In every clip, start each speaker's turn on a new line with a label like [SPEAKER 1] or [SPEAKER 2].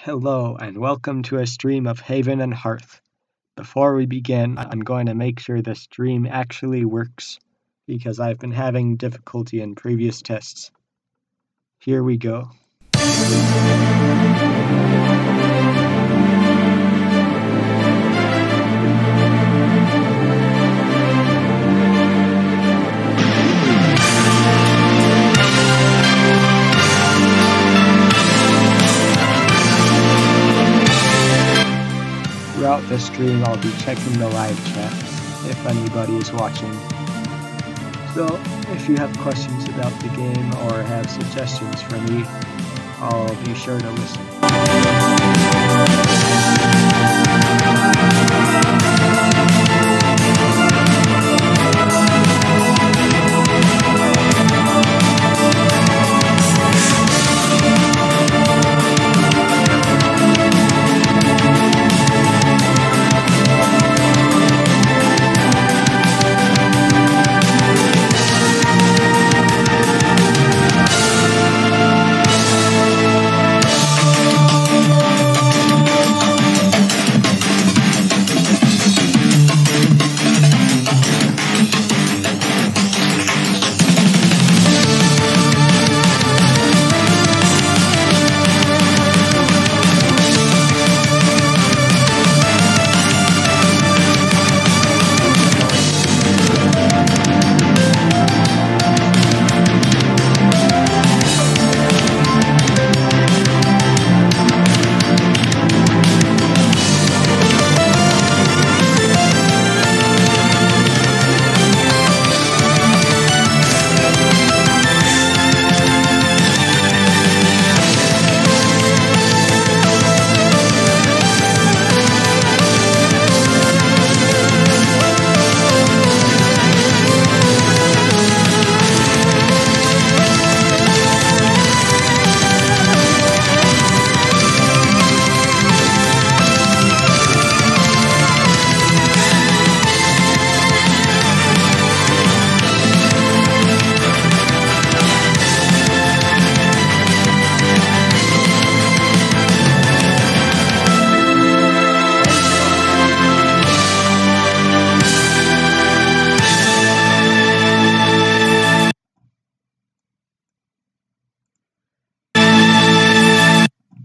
[SPEAKER 1] Hello and welcome to a stream of Haven and Hearth. Before we begin, I'm going to make sure the stream actually works, because I've been having difficulty in previous tests. Here we go. Throughout the stream, I'll be checking the live chat if anybody is watching. So, if you have questions about the game or have suggestions for me, I'll be sure to listen.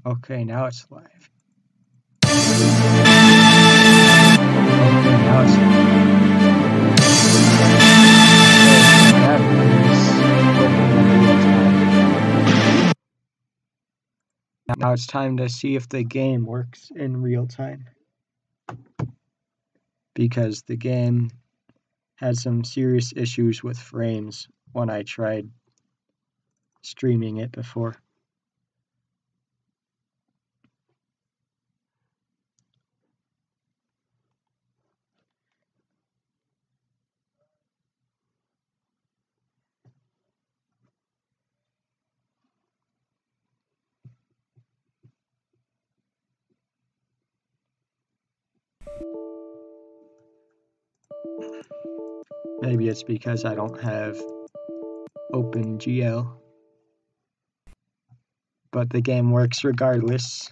[SPEAKER 1] Okay, now it's live. Now it's time to see if the game works in real time, because the game had some serious issues with frames when I tried streaming it before. Maybe it's because I don't have OpenGL, but the game works regardless.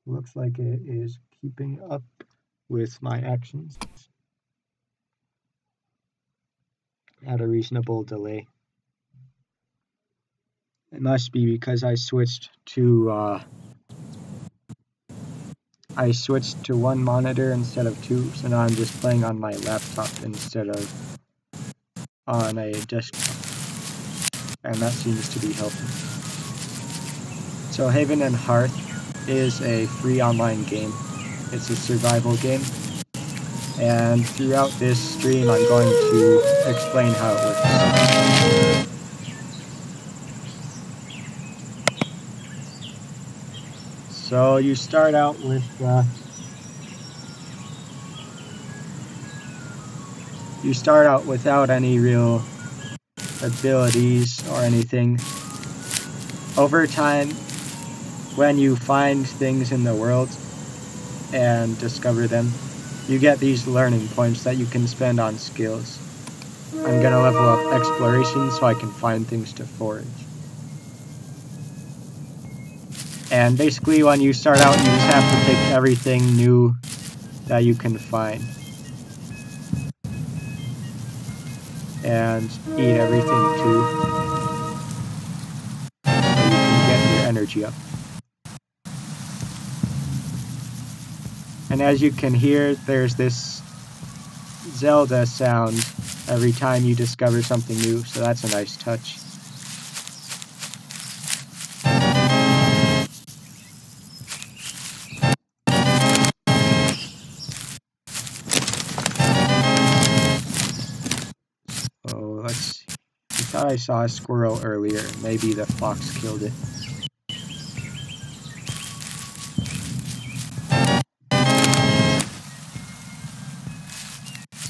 [SPEAKER 1] Looks like it is keeping up with my actions at a reasonable delay. It must be because I switched to one monitor instead of two, so now I'm just playing on my laptop instead of on a desktop, and that seems to be helping. So Haven and Hearth is a free online game. It's a survival game, and throughout this stream I'm going to explain how it works. So you start out with without any real abilities or anything. Over time, when you find things in the world and discover them, you get these learning points that you can spend on skills. I'm gonna level up exploration so I can find things to forage. And basically when you start out, you just have to pick everything new that you can find. And eat everything too. So you can get your energy up. And as you can hear, there's this Zelda sound every time you discover something new, so that's a nice touch. Oh, let's see. I thought I saw a squirrel earlier. Maybe the fox killed it.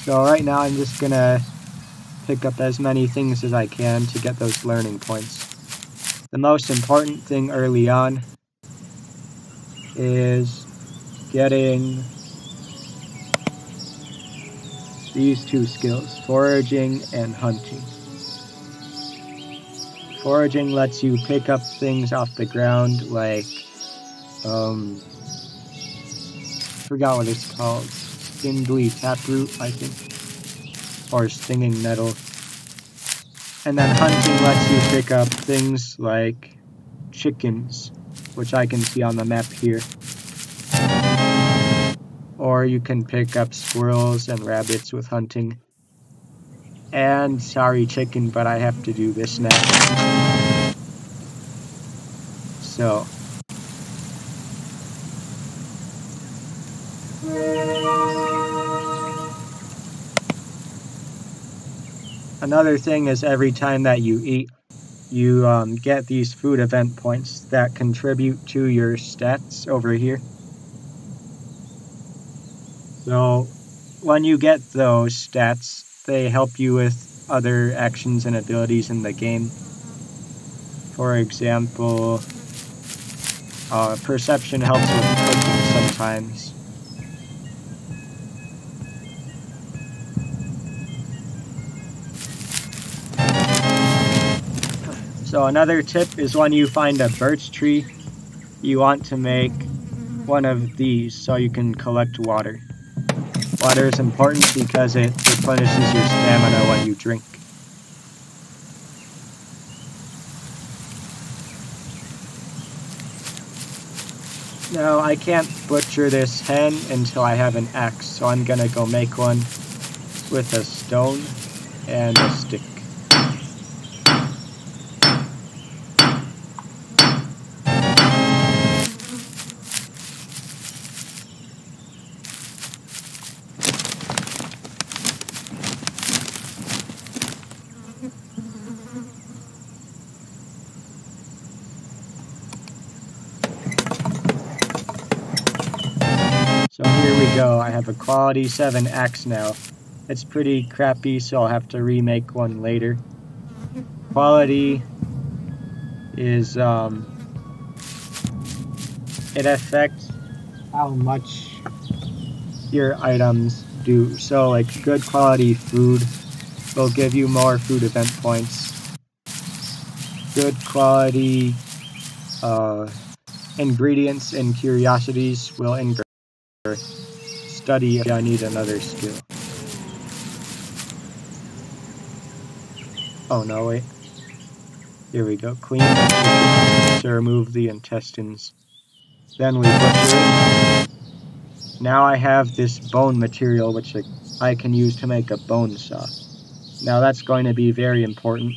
[SPEAKER 1] So right now I'm just gonna pick up as many things as I can to get those learning points. The most important thing early on is getting these two skills, foraging and hunting. Foraging lets you pick up things off the ground like, forgot what it's called, spindly taproot, I think, or stinging nettle. And then hunting lets you pick up things like chickens, which I can see on the map here. Or you can pick up squirrels and rabbits with hunting. And sorry chicken, but I have to do this now. So. Another thing is every time that you eat, you get these food event points that contribute to your stats over here. So when you get those stats, they help you with other actions and abilities in the game. For example, perception helps with cooking sometimes. So another tip is when you find a birch tree, you want to make one of these so you can collect water. Water is important because it replenishes your stamina when you drink. Now I can't butcher this hen until I have an axe, so I'm gonna go make one with a stone and a stick. So here we go, I have a quality 7 axe now. It's pretty crappy, so I'll have to remake one later. Quality is, it affects how much your items do. So like good quality food will give you more food event points. Good quality ingredients and curiosities will increase. Study if I need another skill. Oh no, wait. Here we go. Clean the chicken to remove the intestines. Then we butcher it. Now I have this bone material which I can use to make a bone saw. Now that's going to be very important.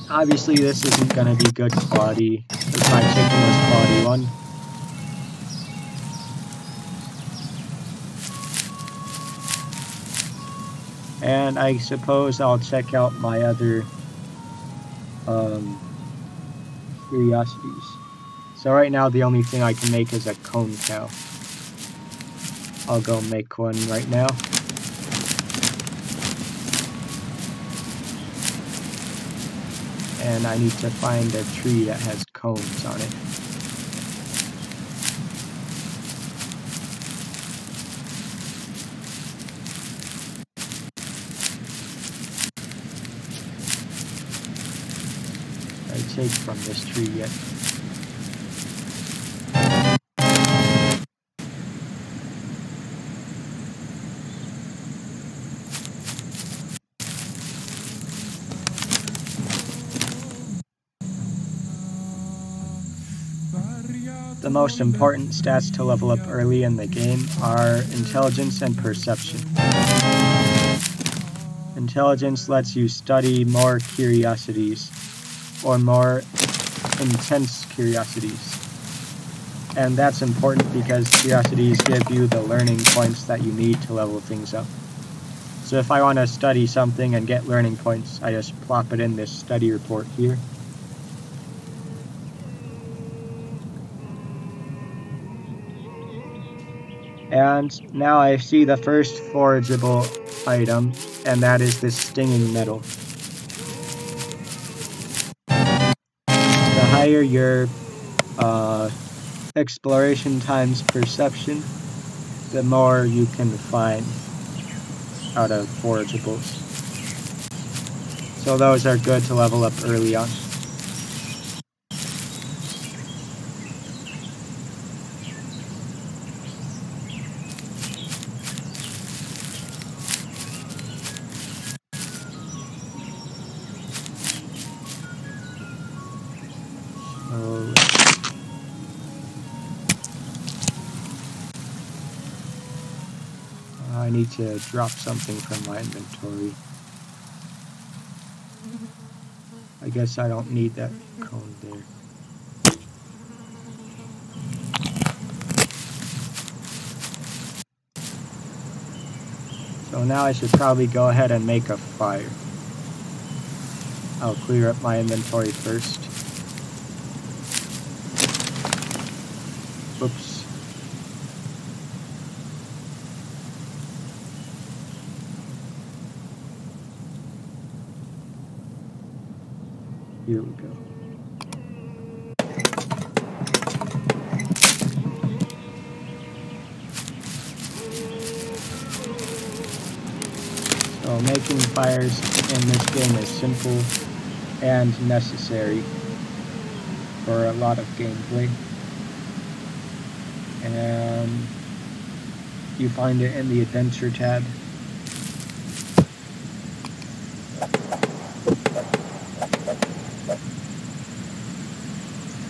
[SPEAKER 1] Obviously this isn't going to be good quality, because my chicken was quality 1. And I suppose I'll check out my other curiosities. So right now the only thing I can make is a cone cow. I'll go make one right now. And I need to find a tree that has cones on it. take from this tree yet. The most important stats to level up early in the game are intelligence and perception. Intelligence lets you study more curiosities, or more intense curiosities. And that's important because curiosities give you the learning points that you need to level things up. So if I want to study something and get learning points, I just plop it in this study report here. And now I see the first forageable item, and that is this stinging nettle. The higher your exploration times perception, the more you can find out of forageables. So those are good to level up early on. I need to drop something from my inventory. I guess I don't need that cone there. So now I should probably go ahead and make a fire. I'll clear up my inventory first. Oops. Here we go. So making fires in this game is simple and necessary for a lot of gameplay. And you find it in the Adventure tab.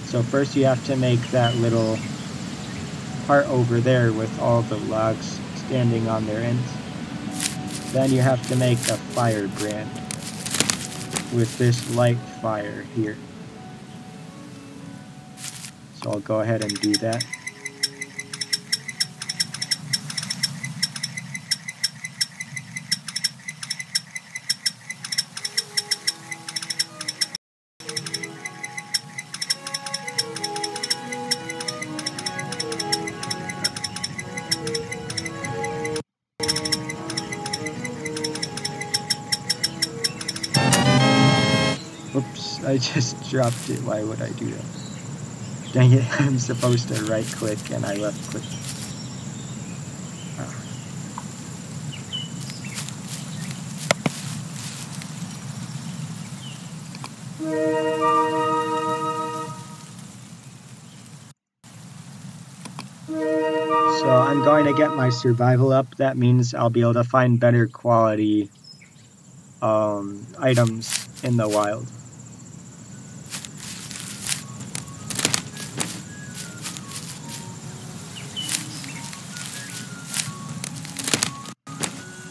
[SPEAKER 1] So first you have to make that little part over there with all the logs standing on their ends. Then you have to make a firebrand with this light fire here. So I'll go ahead and do that. Oops, I just dropped it. Why would I do that? Dang it, I'm supposed to right click and I left click. So I'm going to get my survival up. That means I'll be able to find better quality items in the wild.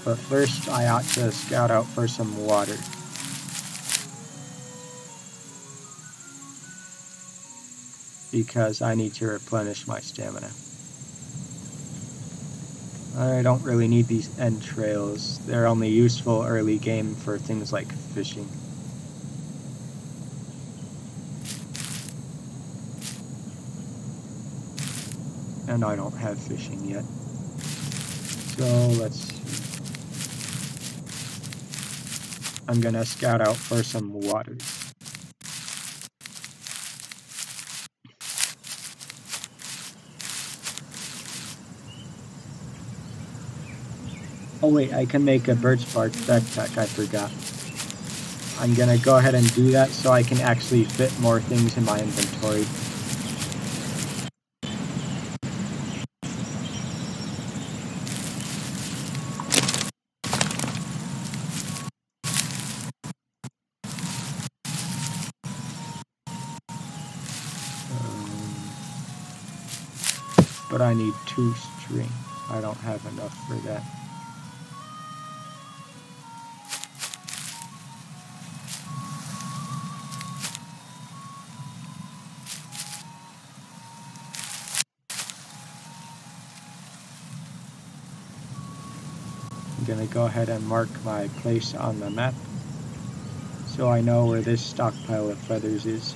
[SPEAKER 1] But first I ought to scout out for some water. Because I need to replenish my stamina. I don't really need these entrails. They're only useful early game for things like fishing. And I don't have fishing yet. So let's see. I'm gonna scout out for some water. Oh wait, I can make a birch bark backpack, I forgot. I'm gonna go ahead and do that so I can actually fit more things in my inventory. But I need 2 string. I don't have enough for that. I'm gonna go ahead and mark my place on the map so I know where this stockpile of feathers is.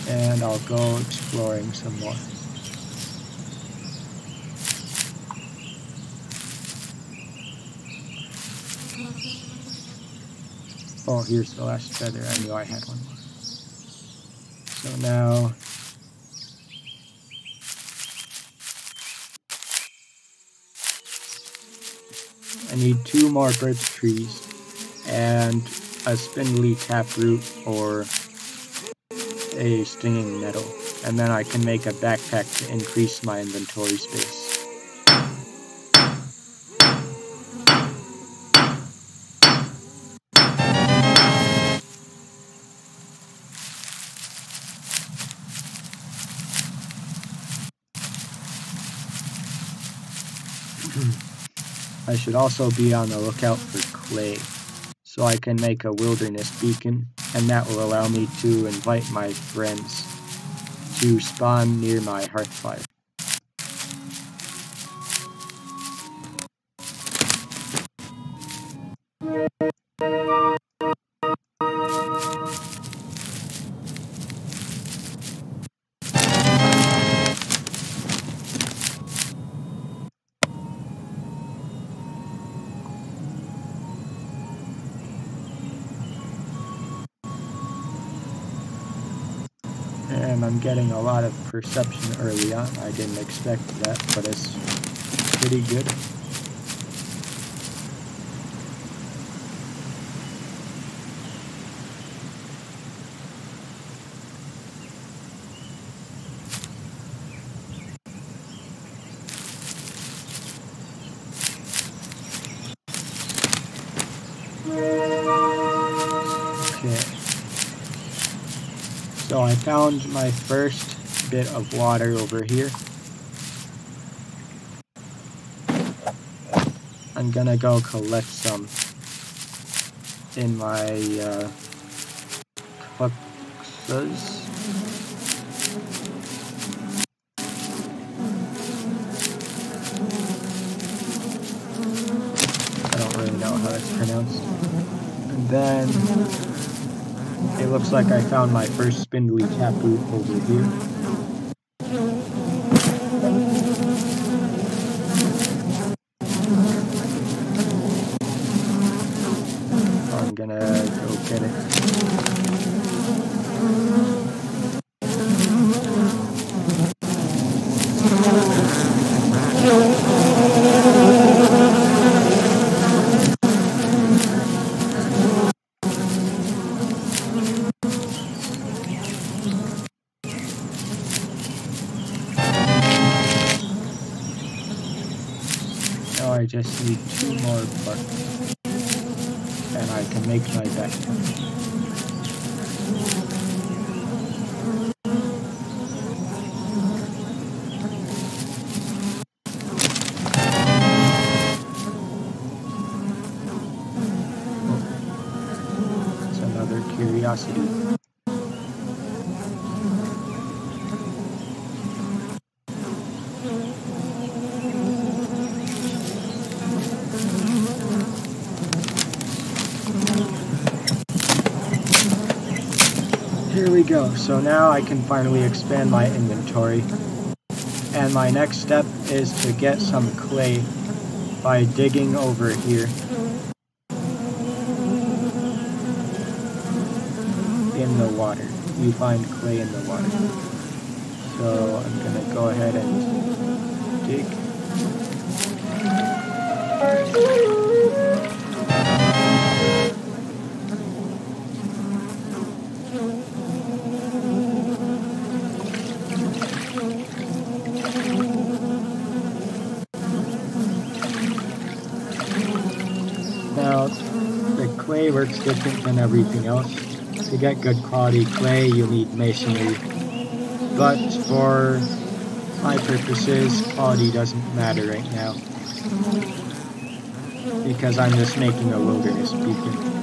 [SPEAKER 1] And I'll go exploring some more. Oh, here's the last feather. I knew I had one more. So now I need 2 more birch trees and a spindly taproot or a stinging nettle, and then I can make a backpack to increase my inventory space. I should also be on the lookout for clay, so I can make a wilderness beacon, and that will allow me to invite my friends to spawn near my hearth fire. And I'm getting a lot of perception early on. I didn't expect that, but it's pretty good. Okay. So I found my first bit of water over here. I'm gonna go collect some in my cuxas. I don't really know how it's pronounced. And then it looks like I found my first spindly taproot over here. I'm gonna go get it. Now I just need 2 more bark, and I can make my backpack. That's another curiosity. Here we go. So now I can finally expand my inventory. And my next step is to get some clay by digging over here in the water. You find clay in the water. So I'm gonna go ahead and dig. Now, the clay works different than everything else. To get good quality clay, you need masonry. But for my purposes, quality doesn't matter right now. Because I'm just making a wilderness beacon.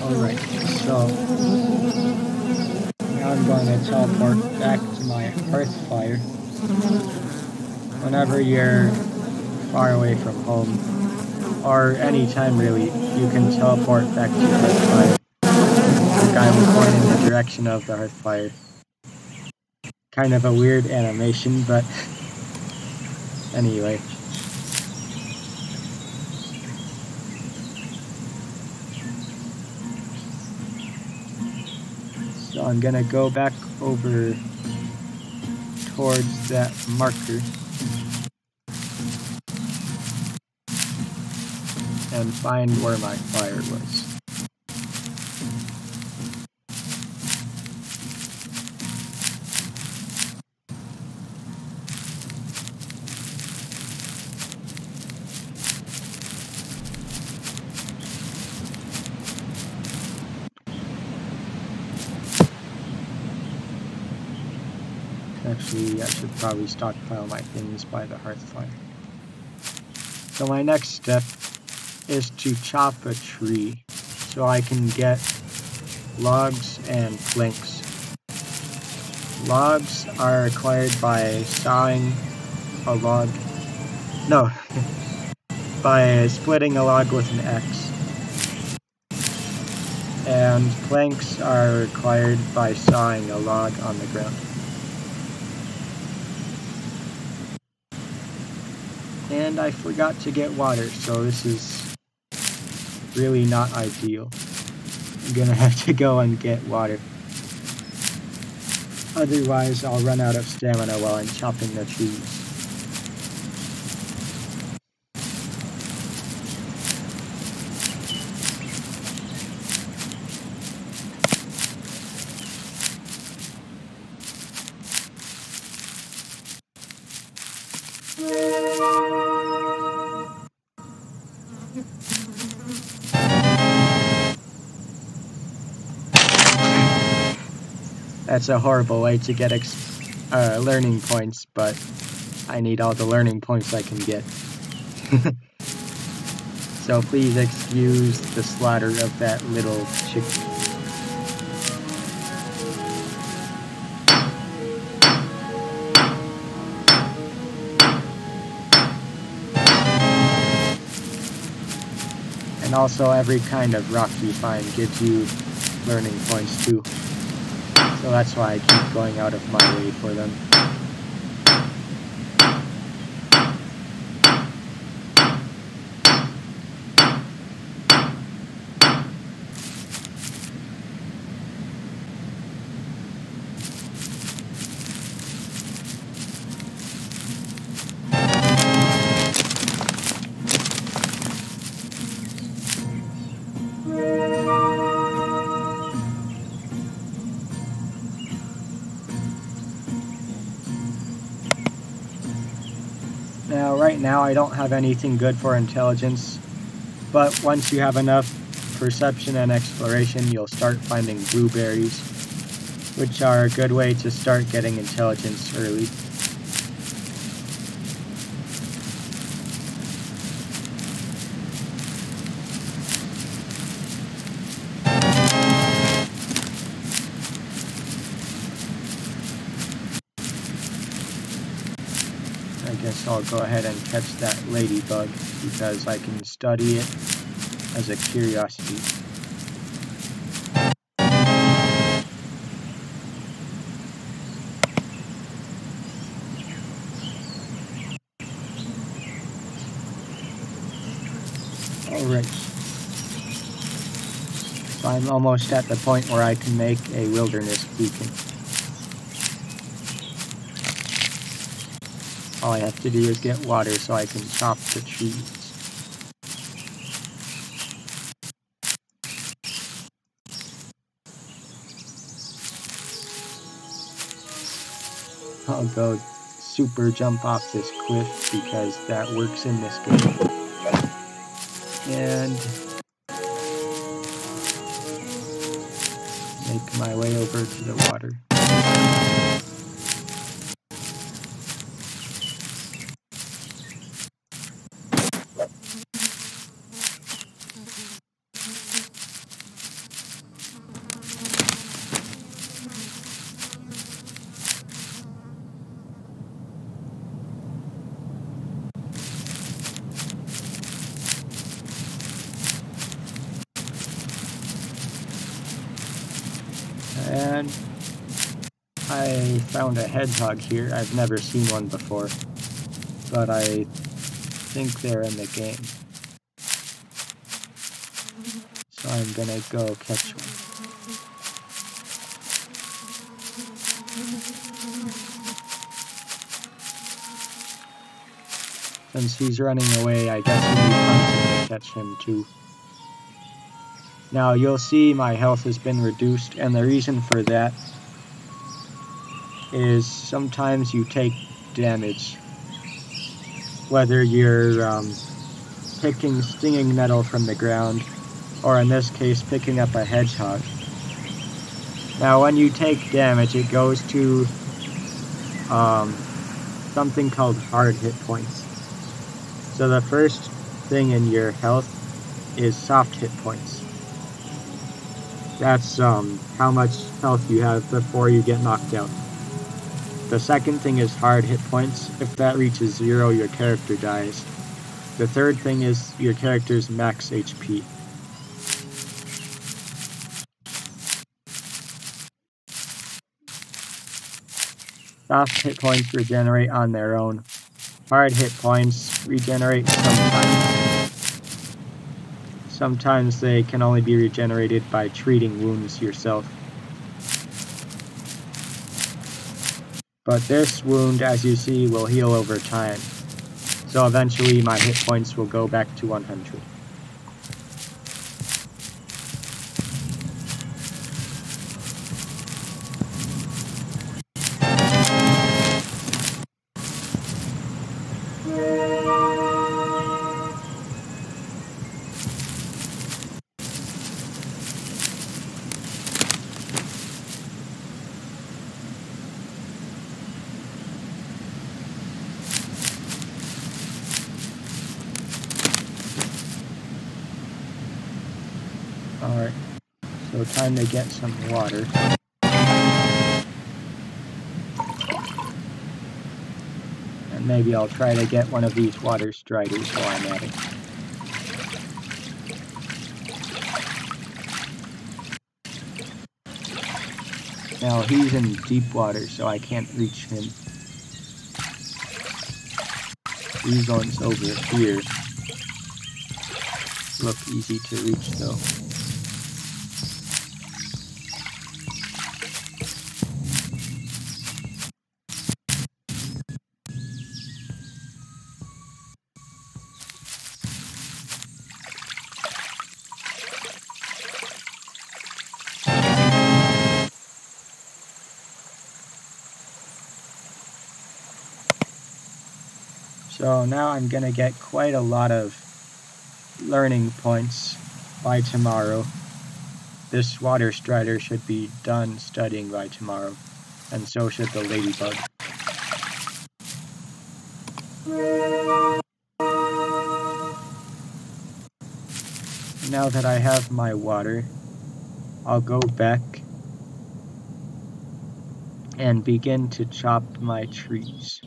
[SPEAKER 1] Alright, so now I'm going to teleport back to my hearth fire. Whenever you're far away from home, or any time really, you can teleport back to your hearth fire. Like I'm going in the direction of the hearth fire. Kind of a weird animation, but anyway. So I'm gonna go back over towards that marker and find where my fire was. Actually, I should probably stockpile my things by the hearth fire. So my next step is to chop a tree so I can get logs and planks. Logs are acquired by sawing a log. No, by splitting a log with an axe. And planks are acquired by sawing a log on the ground. And I forgot to get water, so this is really not ideal. I'm gonna have to go and get water. Otherwise, I'll run out of stamina while I'm chopping the trees. That's a horrible way to get learning points, but I need all the learning points I can get. So please excuse the slaughter of that little chicken. And also every kind of rock you find gives you learning points too. So that's why I keep going out of my way for them. Now, right now I don't have anything good for intelligence, but once you have enough perception and exploration, you'll start finding blueberries, which are a good way to start getting intelligence early. I guess I'll go ahead and catch that ladybug because I can study it as a curiosity. Right. So I'm almost at the point where I can make a wilderness beacon. All I have to do is get water so I can chop the trees. I'll go super jump off this cliff because that works in this game. And make my way over to the water. And I found a hedgehog here. I've never seen one before, but I think they're in the game. So I'm gonna go catch one. Since he's running away, I guess we need hunting to catch him too. Now you'll see my health has been reduced, and the reason for that is sometimes you take damage. Whether you're picking stinging nettle from the ground, or in this case picking up a hedgehog. Now when you take damage, it goes to something called hard hit points. So the first thing in your health is soft hit points. That's how much health you have before you get knocked out. The second thing is hard hit points. If that reaches 0, your character dies. The third thing is your character's max HP. Soft hit points regenerate on their own. Hard hit points regenerate sometimes. Sometimes they can only be regenerated by treating wounds yourself. But this wound, as you see, will heal over time. So eventually my hit points will go back to 100. Alright, so time to get some water. And maybe I'll try to get one of these water striders while I'm at it. Now he's in deep water, so I can't reach him. These ones over here look easy to reach though. So now I'm gonna get quite a lot of learning points by tomorrow. This water strider should be done studying by tomorrow, and so should the ladybug. Now that I have my water, I'll go back and begin to chop my trees.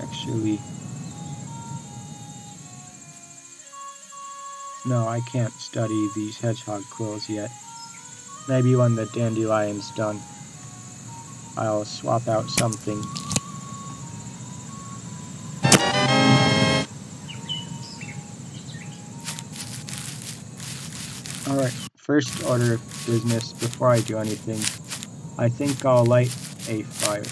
[SPEAKER 1] Actually, No, I can't study these hedgehog quills yet. Maybe when the dandelion's done, I'll swap out something. Alright, first order of business before I do anything, I think I'll light a fire.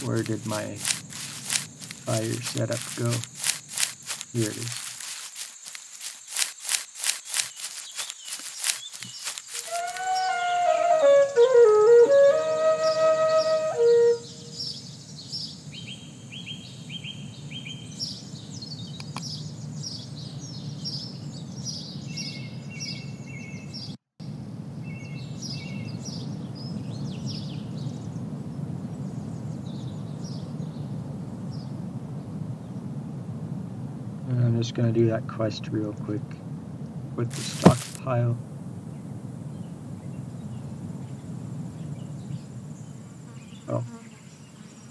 [SPEAKER 1] Where did my fire setup go? Here it is. And I'm just gonna do that quest real quick with the stockpile. Oh,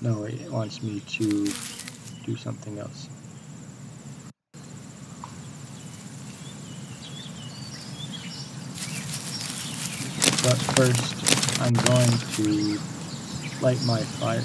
[SPEAKER 1] no, it wants me to do something else. But first, I'm going to light my fire.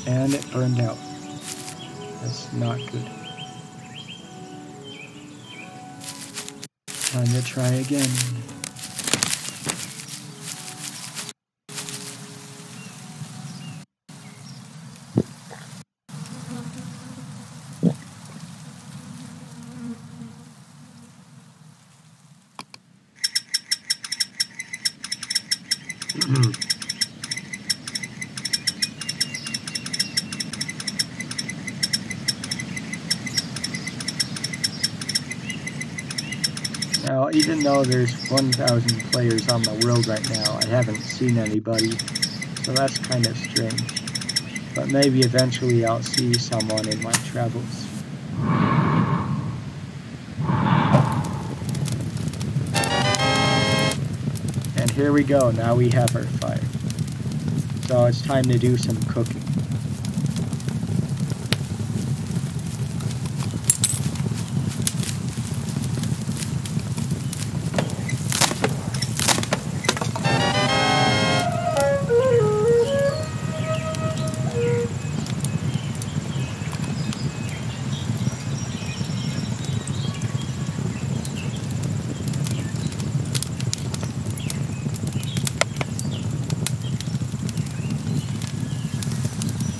[SPEAKER 1] And it burned out. That's not good. Time to try again. Now, even though there's 1,000 players on the world right now, I haven't seen anybody, so that's kind of strange. But maybe eventually I'll see someone in my travels. And here we go, now we have our fire. So it's time to do some cooking.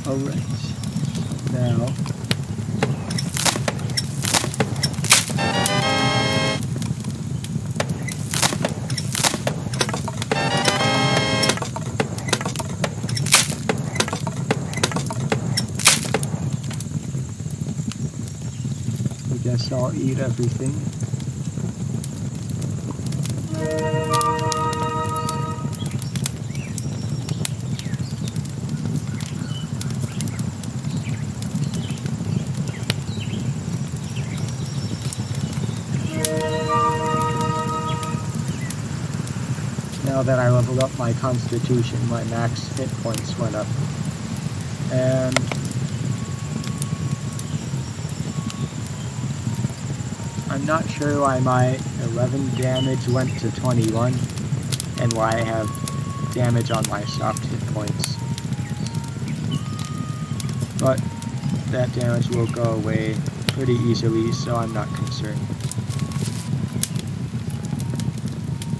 [SPEAKER 1] Alright, now I guess I'll eat everything. Now that I leveled up my constitution, my max hit points went up. And I'm not sure why my 11 damage went to 21 and why I have damage on my soft hit points. But that damage will go away pretty easily, so I'm not concerned.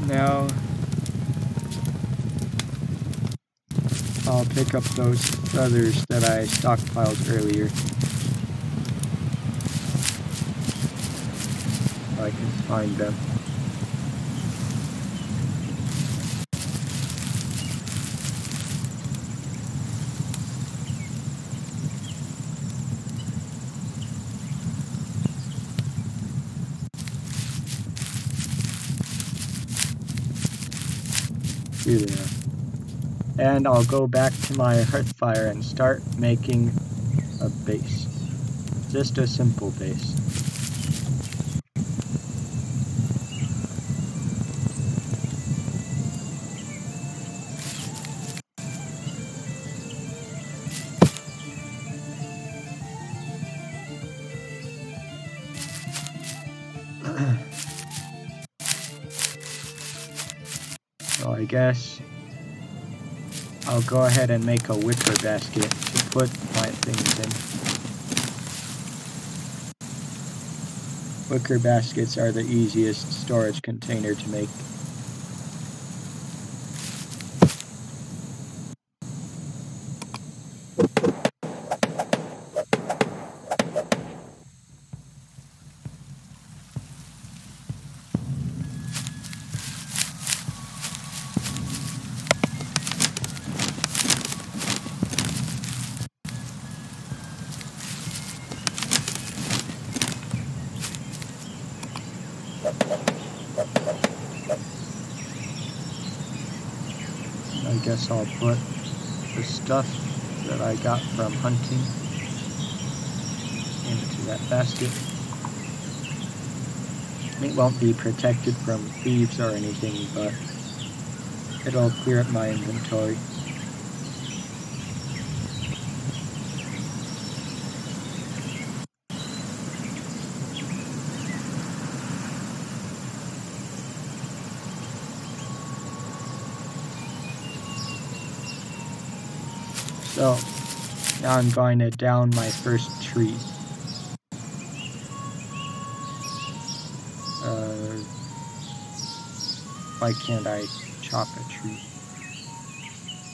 [SPEAKER 1] Now I'll pick up those feathers that I stockpiled earlier. If I can find them. Here they are. And I'll go back to my hearth fire and start making a base. Just a simple base. So I guess I'll go ahead and make a wicker basket to put my things in. Wicker baskets are the easiest storage container to make. I guess I'll put the stuff that I got from hunting into that basket. It won't be protected from thieves or anything, but it'll clear up my inventory. So, now I'm going to down my first tree. Why can't I chop a tree?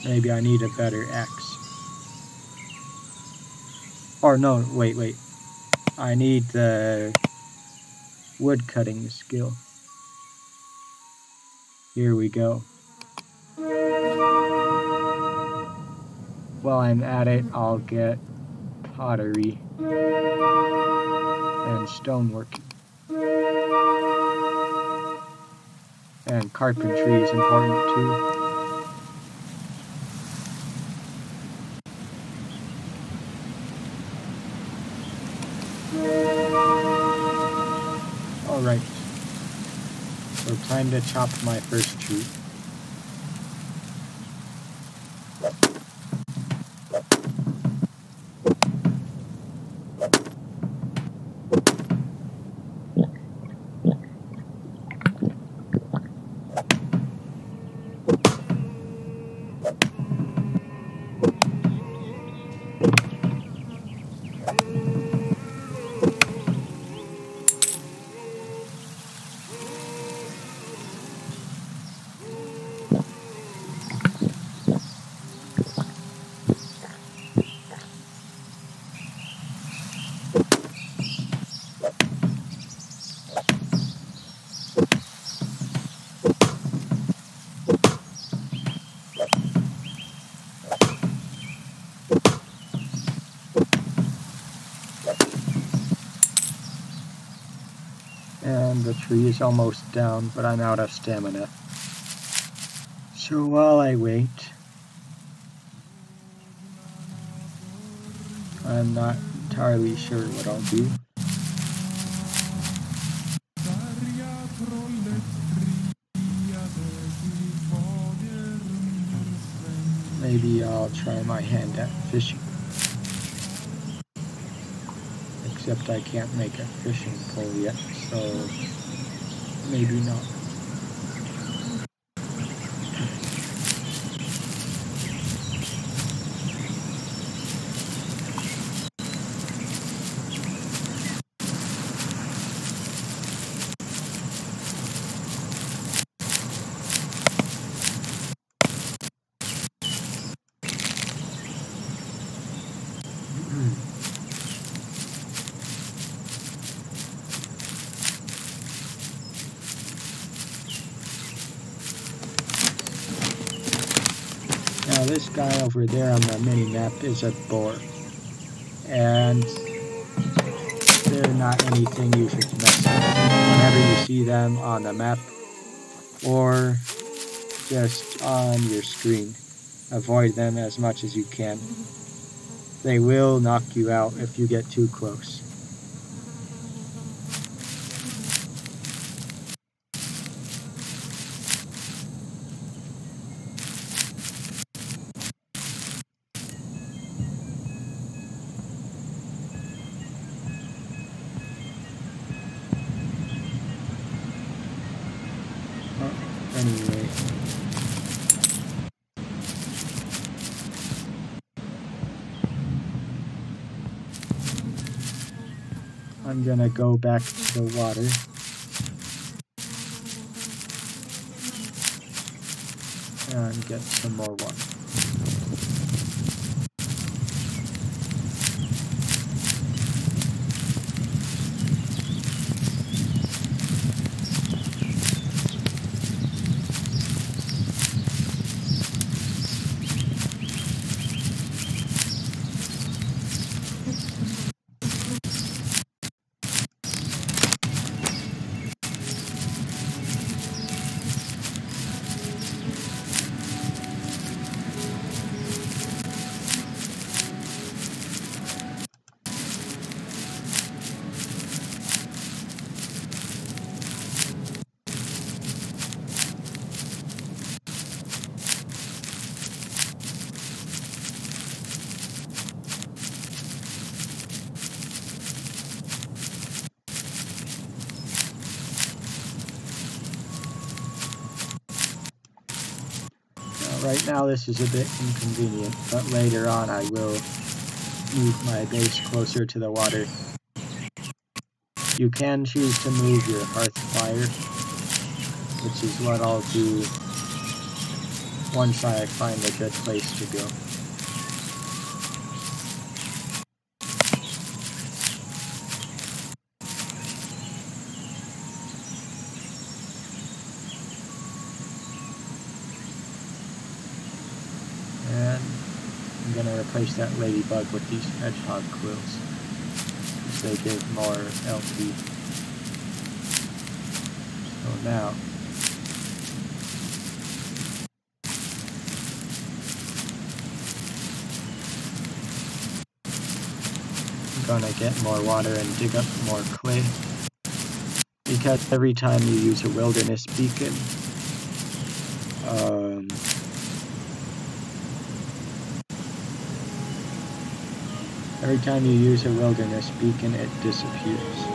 [SPEAKER 1] Maybe I need a better axe. Or no, wait. I need the wood cutting skill. Here we go. While I'm at it, I'll get pottery and stoneworking. And carpentry is important too. Alright. So time to chop my first tree. And the tree is almost down, but I'm out of stamina. So while I wait, I'm not entirely sure what I'll do. Maybe I'll try my hand at fishing. Except I can't make a fishing pole yet, so maybe not. Now this guy over there on the mini-map is a boar, and they're not anything you should mess with whenever you see them on the map, or just on your screen. Avoid them as much as you can. They will knock you out if you get too close. Anyway. I'm gonna go back to the water. And get some more water. Right now this is a bit inconvenient, but later on I will move my base closer to the water. You can choose to move your hearth fire, which is what I'll do once I find a good place to go. And I'm going to replace that ladybug with these hedgehog quills, because they give more LP. So now, I'm going to get more water and dig up more clay, because every time you use a wilderness beacon, every time you use a wilderness beacon, it disappears.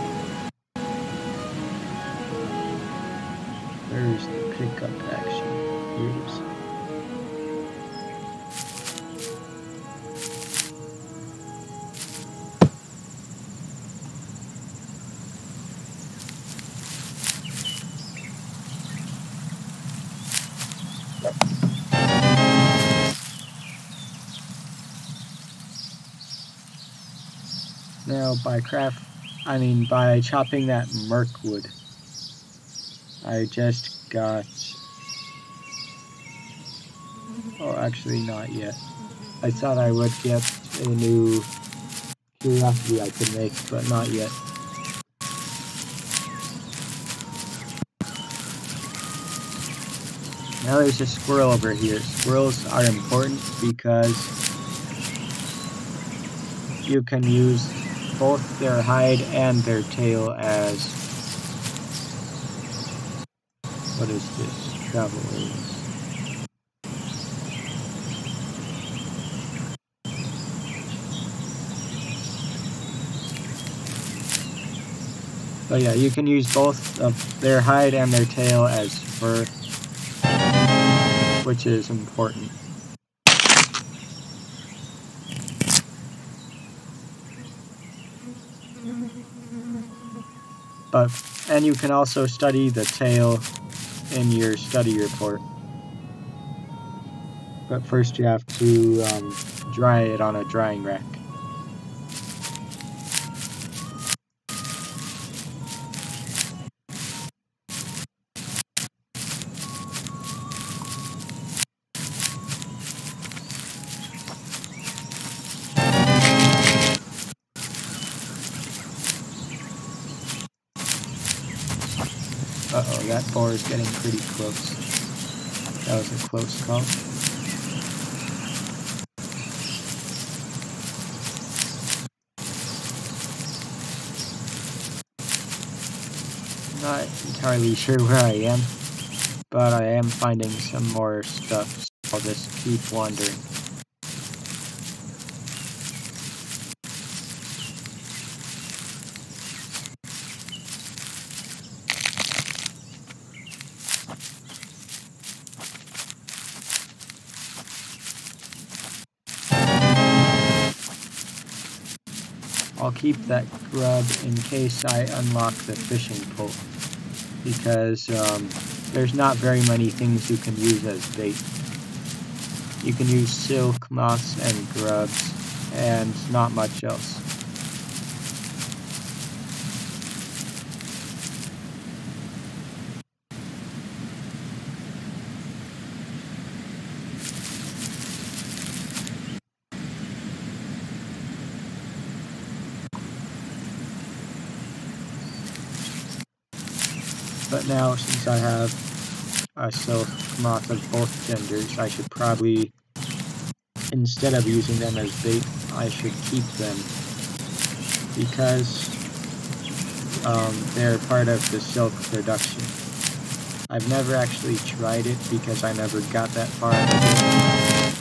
[SPEAKER 1] Where's the pickup action? Here it is. Now by chopping that murk wood, I just got, oh actually not yet. I thought I would get a new curiosity I could make, but not yet. Now there's a squirrel over here. Squirrels are important because you can use both their hide and their tail as, what is this? Travelers. But yeah, you can use both of their hide and their tail as fur, which is important. And you can also study the tail in your study report. But first you have to dry it on a drying rack. Uh-oh, that boar is getting pretty close. That was a close call. Not entirely sure where I am, but I am finding some more stuff, so I'll just keep wandering. I'll keep that grub in case I unlock the fishing pole, because there's not very many things you can use as bait. You can use silk, moss, and grubs, and not much else. But now, since I have a silk moth of both genders, I should probably, instead of using them as bait, I should keep them, because they're part of the silk production. I've never actually tried it because I never got that far in the game.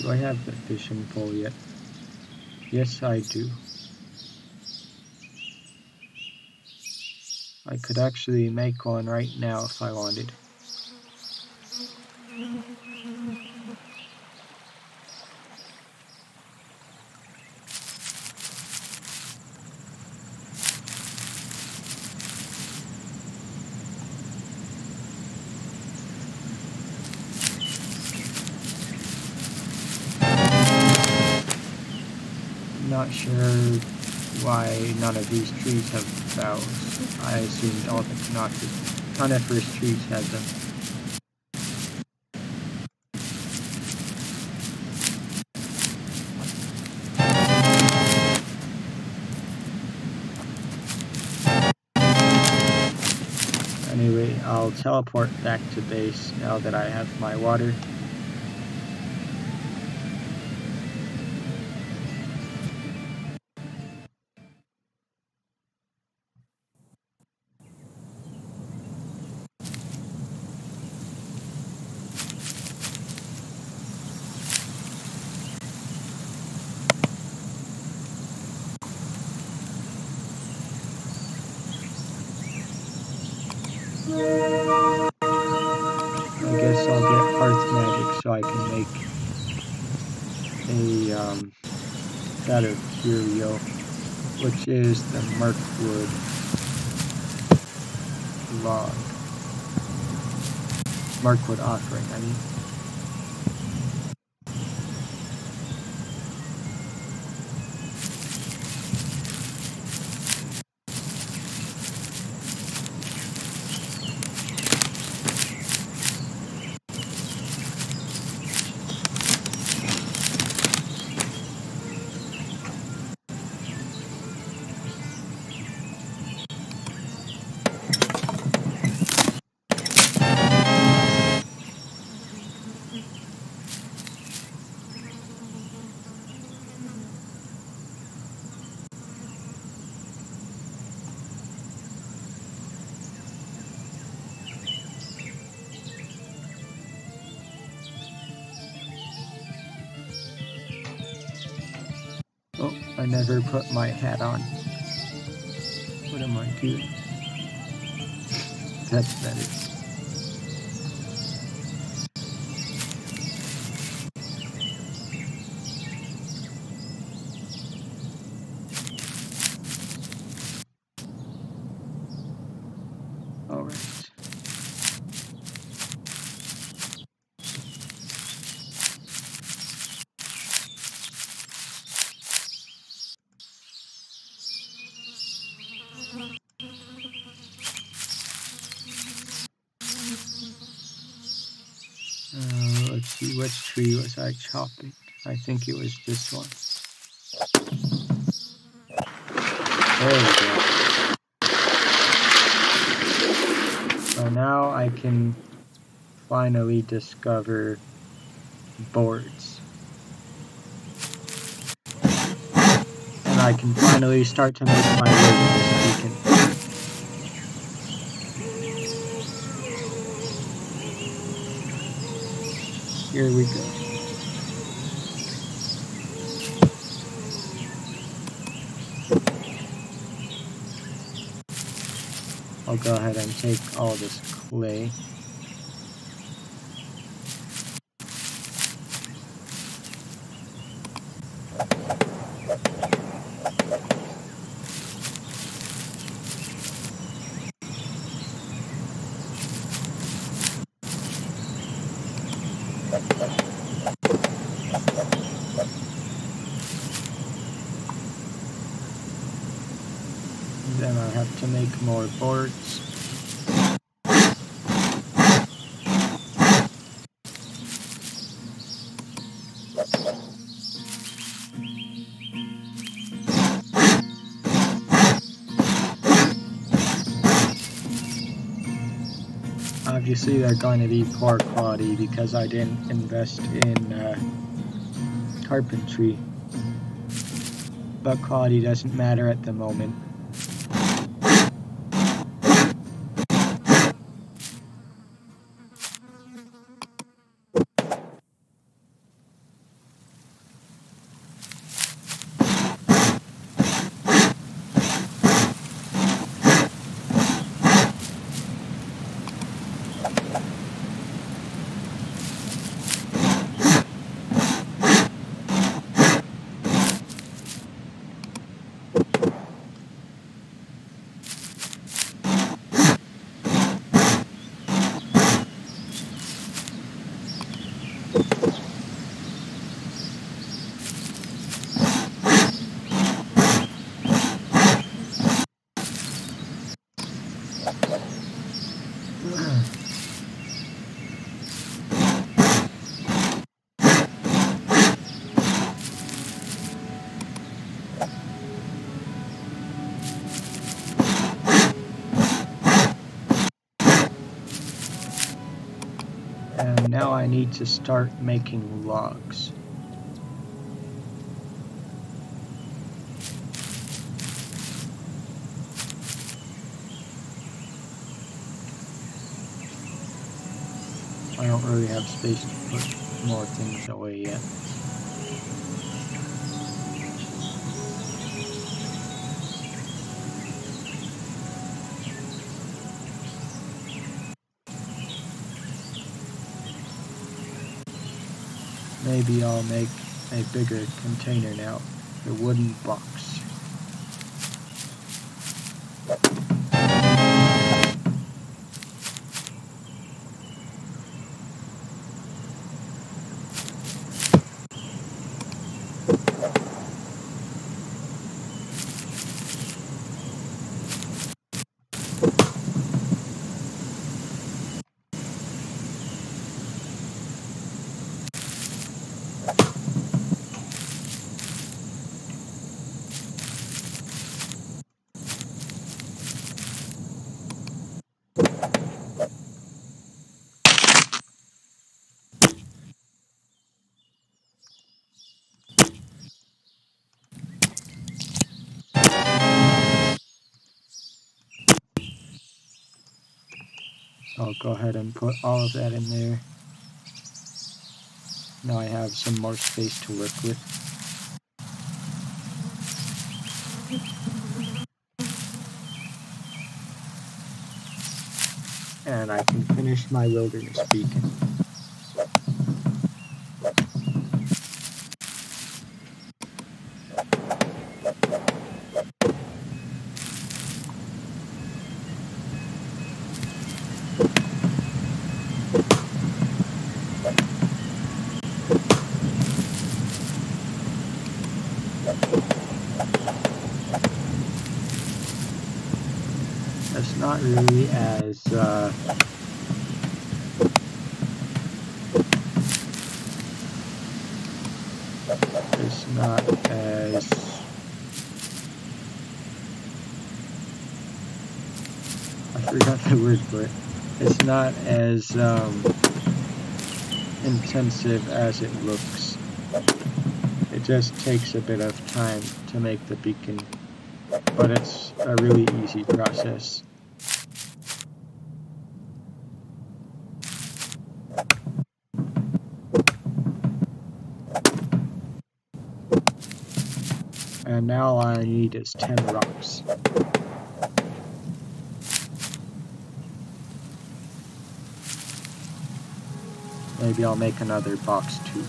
[SPEAKER 1] Do I have the fishing pole yet? Yes, I do. I could actually make one right now if I wanted. Not sure why none of these trees have boughs. I assumed all the coniferous trees had them. Anyway, I'll teleport back to base now that I have my water. I guess I'll get Hearth magic so I can make a vat of curio, which is the Mirkwood log. Mirkwood offering, I mean. Oh, I never put my hat on. What am I doing? That's better. see, which tree was I chopping? I think it was this one. There we go. So now I can finally discover boards. And I can finally start to make my wilderness beacon. Here we go. I'll go ahead and take all this clay. Then I have to make more boards. Obviously they're going to be poor quality because I didn't invest in carpentry, but quality doesn't matter at the moment. And now I need to start making logs. I don't really have space to put more things away yet. Maybe I'll make a bigger container now, a wooden box. I'll go ahead and put all of that in there. Now I have some more space to work with. And I can finish my wilderness beacon. That's not really as It's not as I forgot the word for it. It's not as intensive as it looks. It just takes a bit of time to make the beacon, but it's a really easy process. And now all I need is 10 rocks. Maybe I'll make another box too.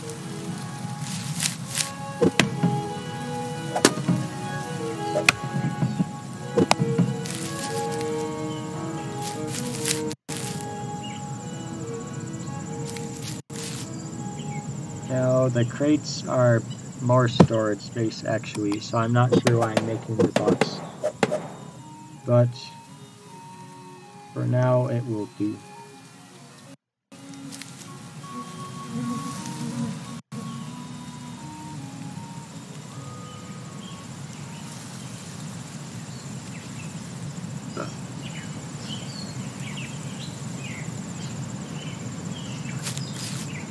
[SPEAKER 1] Now the crates are more storage space actually, so I'm not sure why I'm making the box. But for now it will do.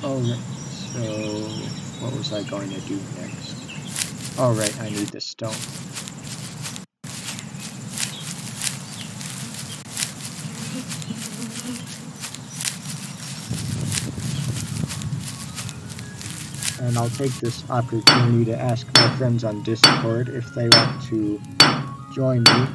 [SPEAKER 1] Alright, so what was I going to do next? Alright, I need the stone. And I'll take this opportunity to ask my friends on Discord if they want to join me.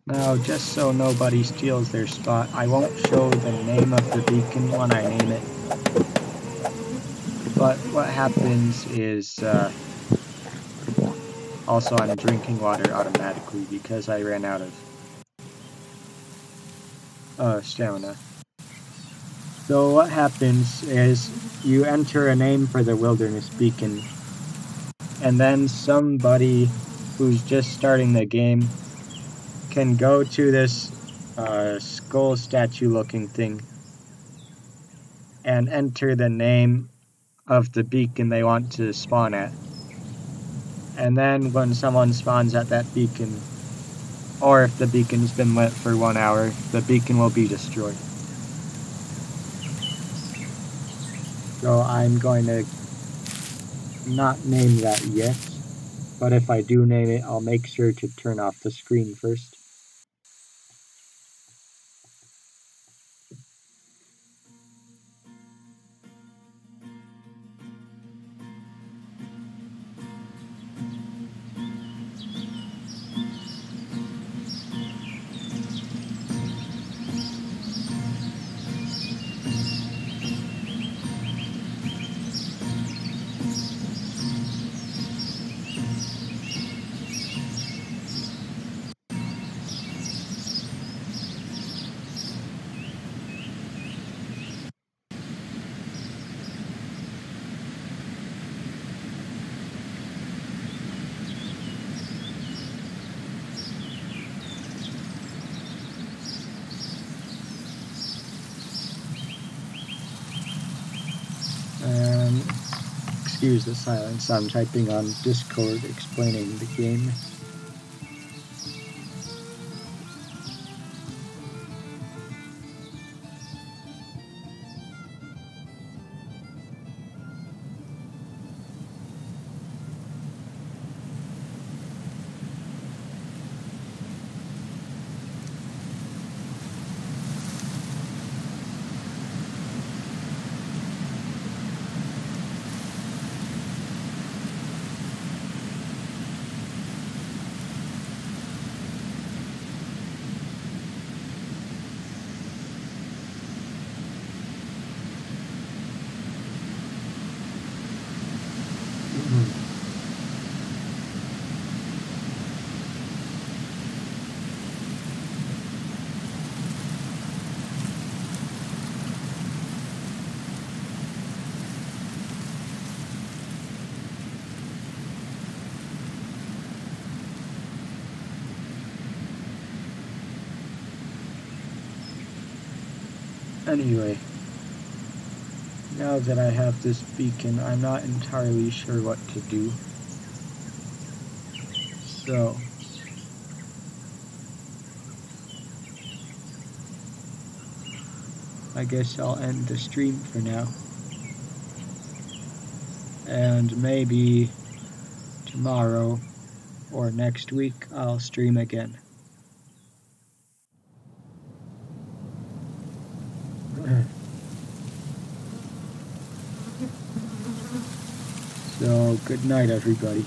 [SPEAKER 1] Now, just so nobody steals their spot, I won't show the name of the beacon when I name it. But what happens is, also I'm drinking water automatically because I ran out of stamina. So what happens is you enter a name for the wilderness beacon, and then somebody who's just starting the game can go to this skull statue looking thing and enter the name of the beacon they want to spawn at. And then when someone spawns at that beacon, or if the beacon's been lit for 1 hour, the beacon will be destroyed. So I'm going to not name that yet, but if I do name it, I'll make sure to turn off the screen first. Excuse the silence, I'm typing on Discord explaining the game. Anyway, now that I have this beacon, I'm not entirely sure what to do. So, I guess I'll end the stream for now. And maybe tomorrow or next week I'll stream again. So, good night, everybody.